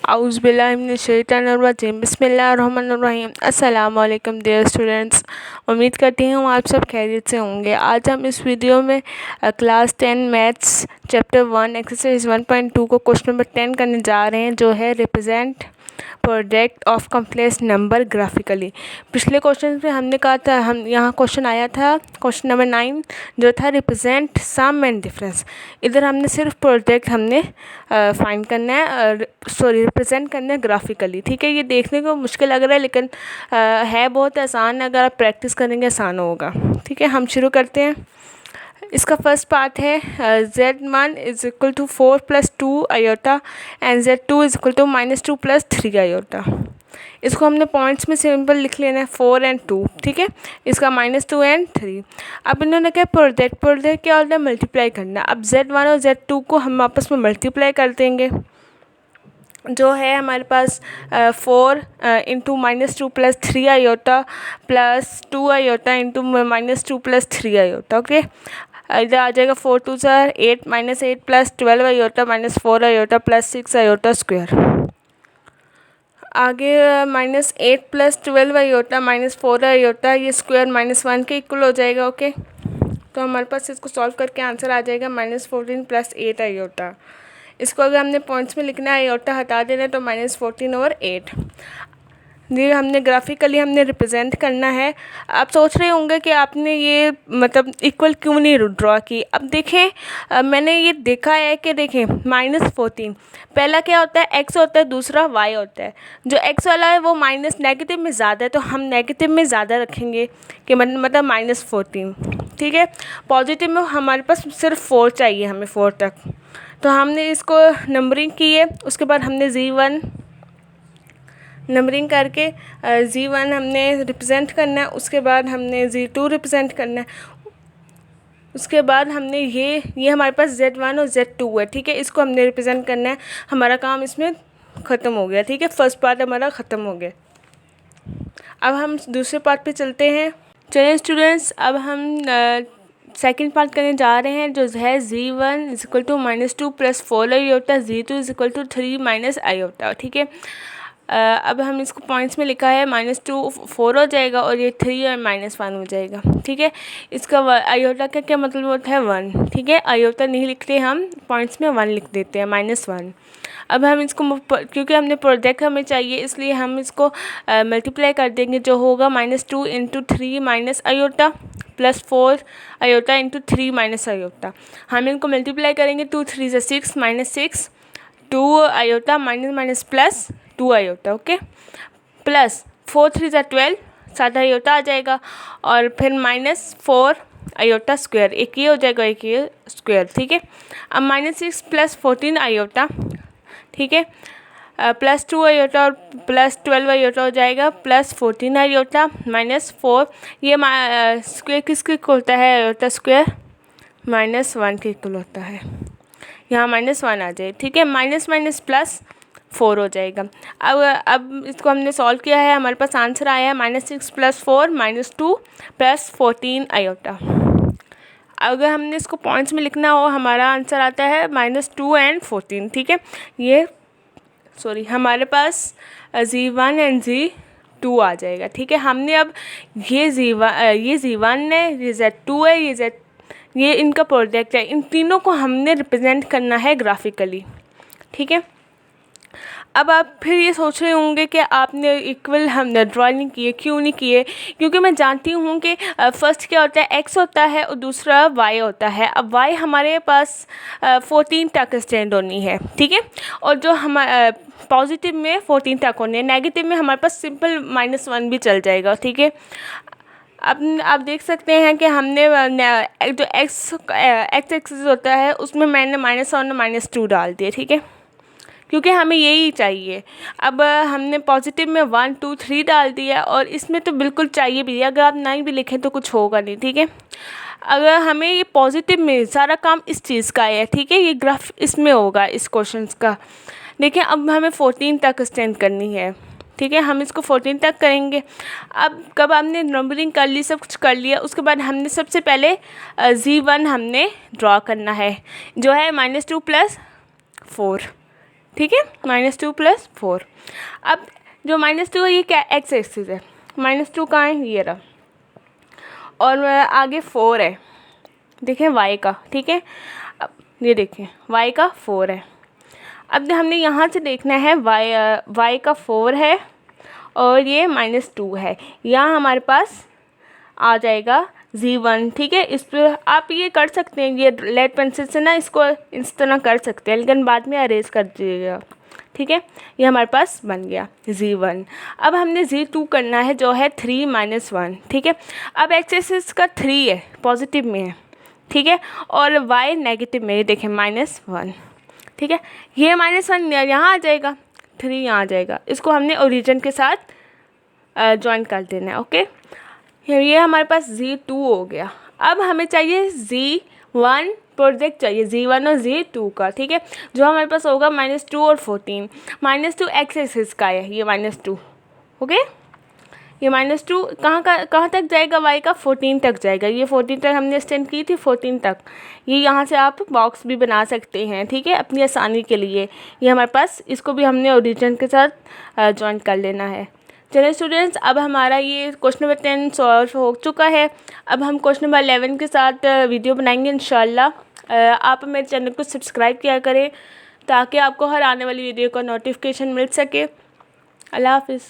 आउज़ुबिल्लाहिमिनश्शैतानिर्रजीम बिस्मिल्लाहिर्रहमानिर्रहीम। अस्सलाम वालेकुम डियर स्टूडेंट्स, उम्मीद करती हूँ आप सब खैरियत से होंगे। आज हम इस वीडियो में क्लास 10 मैथ्स चैप्टर 1 एक्सरसाइज 1.2 को क्वेश्चन नंबर 10 करने जा रहे हैं, जो है represent product of complex number graphically. पिछले क्वेश्चन में हमने कहा था, हम यहाँ क्वेश्चन आया था क्वेश्चन नंबर 9 जो था रिप्रेजेंट सम एंड डिफरेंस। इधर हमने सिर्फ प्रोडक्ट हमने फाइंड करना है, रिप्रेजेंट करना है ग्राफिकली। ठीक है, ये देखने को मुश्किल लग रहा है लेकिन है बहुत आसान। अगर आप प्रैक्टिस करेंगे आसान होगा। ठीक है, हम शुरू करते हैं। इसका फर्स्ट पार्ट है z1 is equal to 4 + 2 iota and z2 is equal to -2 + 3 iota. इसको हमने पॉइंट्स में सिंपल लिख लेना है 4 और 2। ठीक है, इसका -2 और 3। अब इन्होंने क्या प्रोडक्ट क्या होता है, मल्टीप्लाई करना। अब z1 और z2 को हम आपस में मल्टीप्लाई कर देंगे, जो है हमारे पास 4 into -2 + 3 iota plus 2 iota into -2 + 3 iota. Okay, इधर आ जाएगा 4 × 2 = 8 -8 + 12 iota -4 iota plus 6 iota square. आगे -8 + 12 आयोटा -4 आयोटा, ये स्क्वायर -1 के इक्वल हो जाएगा। ओके, तो हमारे पास इसको सॉल्व करके आंसर आ जाएगा -14 + 8 आयोटा। इसको अगर हमने पॉइंट्स में लिखना है, आयोटा हटा देना है तो -14 और 8। ये हमने ग्राफिकली हमने रिप्रेजेंट करना है। आप सोच रहे होंगे कि आपने ये मतलब इक्वल क्यों नहीं ड्रॉ की। अब देखें, मैंने ये देखा है कि देखें -14 पहला क्या होता है, x होता है, दूसरा y होता है। जो x वाला है वो माइनस नेगेटिव में ज़्यादा है, तो हम नेगेटिव में ज़्यादा रखेंगे कि मतलब -14। ठीक है, पॉजिटिव में हमारे पास सिर्फ 4 चाहिए, हमें 4 तक। तो हमने इसको नंबरिंग की है, उसके बाद हमने z1 नंबरिंग करके z1 हमने रिप्रेजेंट करना है, उसके बाद हमने z2 रिप्रेजेंट करना है, उसके बाद हमने ये हमारे पास z1 और z2 है। ठीक है, इसको हमने रिप्रेजेंट करना है। हमारा काम इसमें ख़त्म हो गया। ठीक है, फर्स्ट पार्ट हमारा ख़त्म हो गया। अब हम दूसरे पार्ट पे चलते हैं। चलिए स्टूडेंट्स, अब हम सेकेंड पार्ट करने जा रहे हैं, जो है z1 is equal to -2 + 4 iota, z2 is equal to 3 - iota. ठीक है, अब हम इसको पॉइंट्स में लिखा है, -2 4 हो जाएगा और ये 3 और -1 हो जाएगा। ठीक है, इसका आयोटा का क्या मतलब होता है, 1। ठीक है, आयोटा नहीं लिखते हम, पॉइंट्स में 1 लिख देते हैं, -1। अब हम इसको क्योंकि हमने प्रोडक्ट हमें चाहिए, इसलिए हम इसको मल्टीप्लाई कर देंगे, जो होगा -2 × 3 - iota plus 4 iota into 3 - iota. हम इनको मल्टीप्लाई करेंगे, 2 × 3 = 6 -6 2 iota minus plus 2 iota. Okay, plus 4 × 3 = 12 7 iota आ जाएगा, और फिर -4 आयोटा स्क्वायर, एक ये हो जाएगा, एक ये स्क्वायर। ठीक है, अब -6 + 14 आयोटा। ठीक है, प्लस 2 आयोटा और प्लस 12 आयोटा हो जाएगा, प्लस 14 आयोटा -4। ये स्क्वायर किसके इक्वल होता है, आयोटा स्क्वायर -1 के इक्वल होता है। यहाँ -1 आ जाए। ठीक है, माइनस प्लस 4 हो जाएगा। अब इसको हमने सॉल्व किया है, हमारे पास आंसर आया है -6 + 4 -2 + 14 आयोटा। अगर हमने इसको पॉइंट्स में लिखना हो, हमारा आंसर आता है -2 और 14। ठीक है, ये हमारे पास z1 और z2 आ जाएगा। ठीक है, हमने अब ये z1 है, ये z2 है, ये इनका प्रोडक्ट है। इन तीनों को हमने रिप्रेजेंट करना है ग्राफिकली। ठीक है, अब आप फिर ये सोच रहे होंगे कि आपने इक्वल हमने ड्रॉ नहीं किए, क्यों नहीं किए। क्योंकि मैं जानती हूँ कि फर्स्ट क्या होता है, x होता है और दूसरा y होता है। अब y हमारे पास 14 तक स्टैंड होनी है। ठीक है, और जो हमारा पॉजिटिव में 14 तक होनी है, नेगेटिव में हमारे पास सिंपल -1 भी चल जाएगा। ठीक है, अब आप देख सकते हैं कि हमने जो x एक्सिस होता है उसमें मैंने -1 और -2 डाल दिए। ठीक है, क्योंकि हमें यही चाहिए। अब हमने पॉजिटिव में 1 2 3 डाल दिया, और इसमें तो बिल्कुल चाहिए भी। अगर आप नहीं भी लिखें तो कुछ होगा नहीं। ठीक है, अगर हमें ये पॉजिटिव में सारा काम इस चीज़ का है। ठीक है, ये ग्राफ इसमें होगा, इस क्वेश्चन का। देखिए, अब हमें 14 तक स्टैंड करनी है। ठीक है, हम इसको 14 तक करेंगे। अब कब हमने नंबरिंग कर ली, सब कुछ कर लिया, उसके बाद हमने सबसे पहले z1 हमने ड्रॉ करना है, जो है -2 + 4। ठीक है, -2 + 4। अब जो -2 है ये क्या एक्स एक्सिस है, -2 कहाँ है, ये रहा, और आगे 4 है, देखें y का, ठीक है। अब ये देखें y का 4 है। अब हमने यहाँ से देखना है y का 4 है और ये -2 है, यहाँ हमारे पास आ जाएगा z1, ठीक है। इस पर आप ये कर सकते हैं, ये लेड पेंसिल से ना इसको इस तरह कर सकते हैं, लेकिन बाद में अरेज कर दीजिएगा, ठीक है। ये हमारे पास बन गया z1। अब हमने z2 करना है जो है 3 - 1, ठीक है। अब एक्स एक्सिस का 3 है, पॉजिटिव में है, ठीक है, और y नेगेटिव में, देखें -1, ठीक है। ये -1 यहाँ आ जाएगा, 3 यहाँ आ जाएगा, इसको हमने ओरिजिन के साथ ज्वाइन कर देना है, ओके। ये हमारे पास z2 हो गया। अब हमें चाहिए z1 प्रोजेक्ट चाहिए, z1 और z2 का, ठीक है, जो हमारे पास होगा -2 और 14। -2 एक्स एक्सिस का है, ये -2, ओके। ये -2 कहाँ तक जाएगा, y का 14 तक जाएगा, ये 14 तक हमने एक्सटेंड की थी, 14 तक। ये यहाँ से आप बॉक्स भी बना सकते हैं, ठीक है, अपनी आसानी के लिए। ये हमारे पास, इसको भी हमने ओरिजिन के साथ ज्वाइन कर लेना है। चलिए स्टूडेंट्स, अब हमारा ये क्वेश्चन नंबर 10 सॉल्व हो चुका है। अब हम क्वेश्चन नंबर 11 के साथ वीडियो बनाएंगे इंशाल्लाह। आप मेरे चैनल को सब्सक्राइब किया करें ताकि आपको हर आने वाली वीडियो का नोटिफिकेशन मिल सके। अल्लाह हाफिज़।